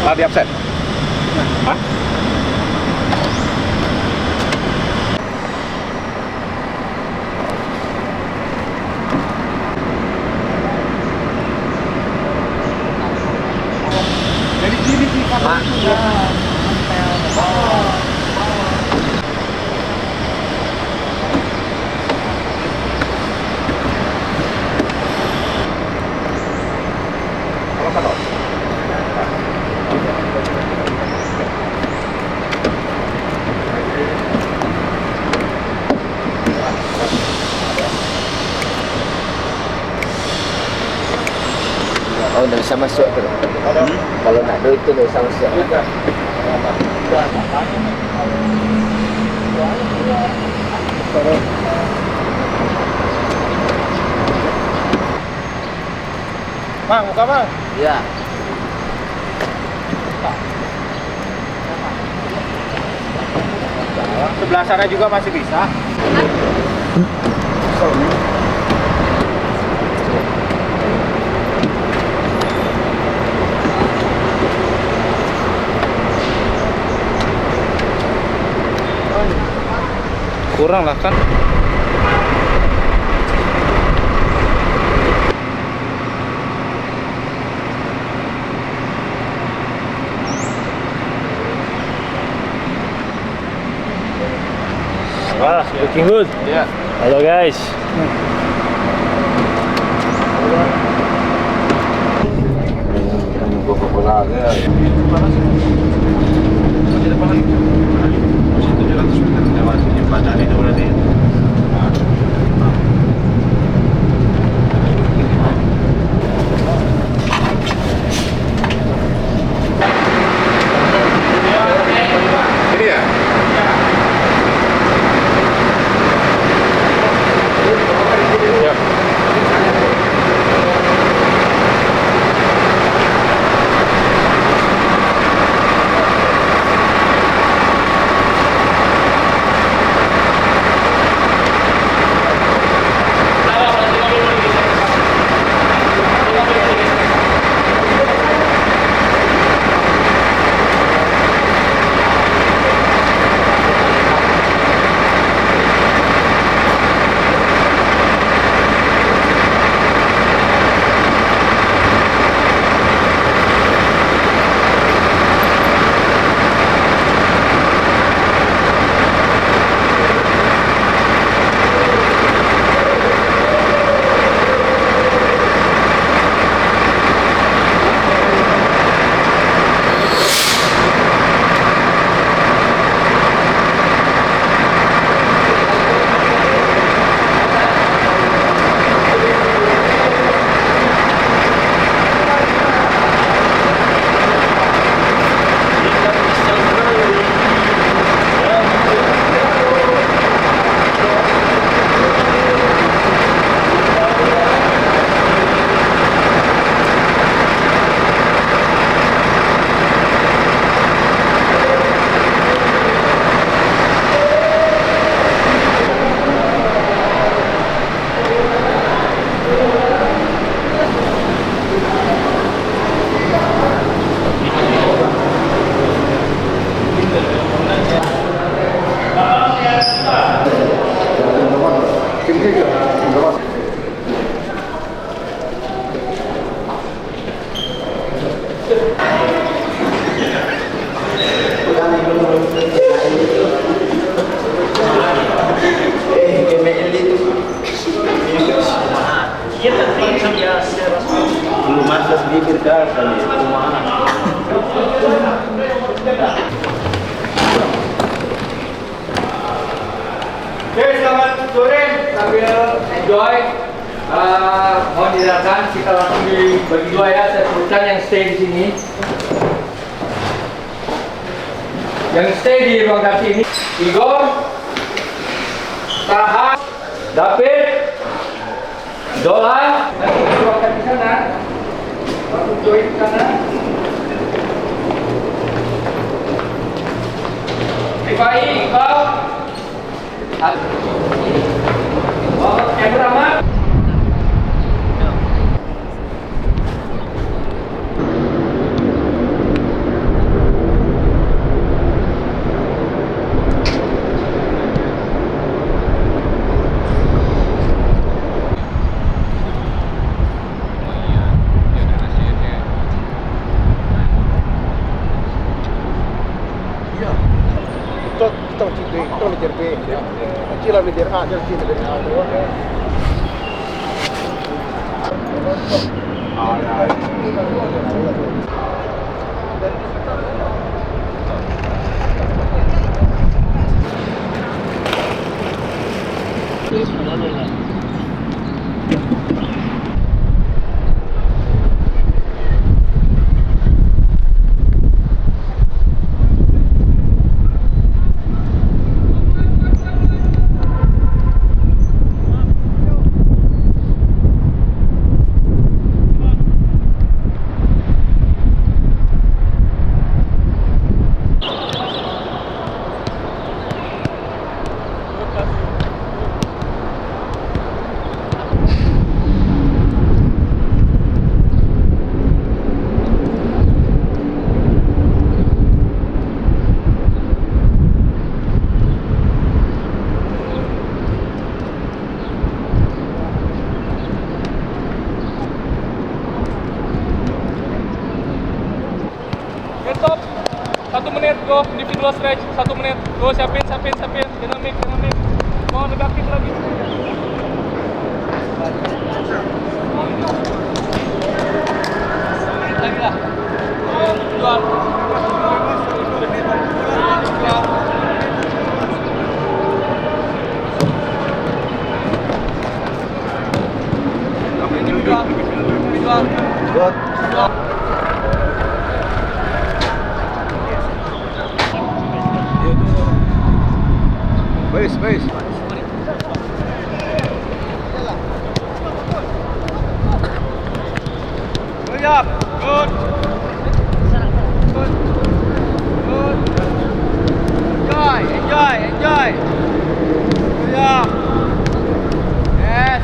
Di absen. Hah? Dari sini sih Pak. Oh, nggak bisa masuk tuh. Kalau nak duit itu nggak bisa masuk. Bang, buka bang. Ya. Sebelah sana juga masih bisa. Kurang lah kan. Wah, looking good. Ya. Halo guys. Ini ya? Ya. Belum masuk bibir kan semua. Oke, selamat sore sambil enjoy. Mohon didengarkan, kita langsung dibagi dua ya. Saya sebutkan yang stay di sini. Yang stay di ruang ganti ini Igor, Taha, David, Dola. Nanti di ruang ganti sana. Langsung join ke sana. Rifai, Iqbal. Oh, yang pertama. Stop. 1 menit, go. Individual stretch. 1 menit. Go, siapin. Dinamik. Mau negatif lagi. Lagi lah. Jual. Good. Space. Hurry up. Good. Enjoy. Hurry up. Yes.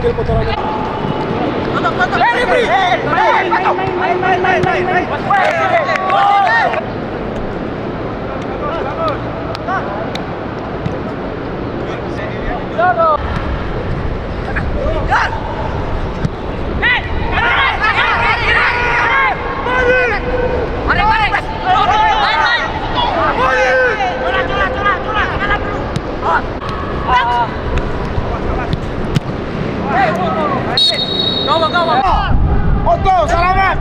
ambil kotorannya. Otto, selamat.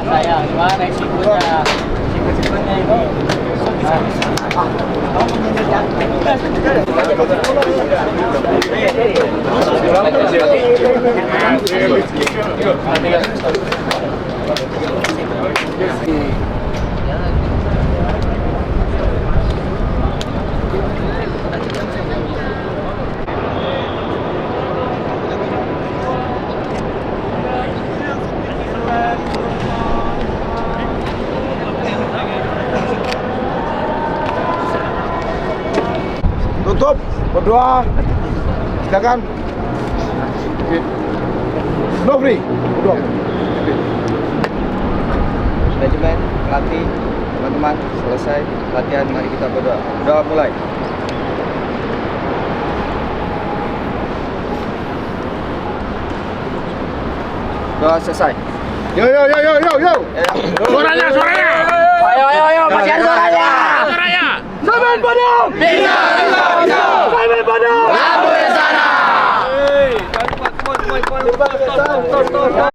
Sayang, gimana sikutnya? Sikut-sikutnya ini. Tutup, berdoa. Silakan. No free. Berdoa. Manajemen, pelatih, teman-teman, selesai latihan, mari kita berdoa. Doa mulai. Doa selesai. Yo yo yo yo yo yo. Suaranya, suaranya. Ayo, masih ada suaranya. Suaranya. Samen Padang. Bisa. Samen Padang. Labu sana. Hei, jangan buat,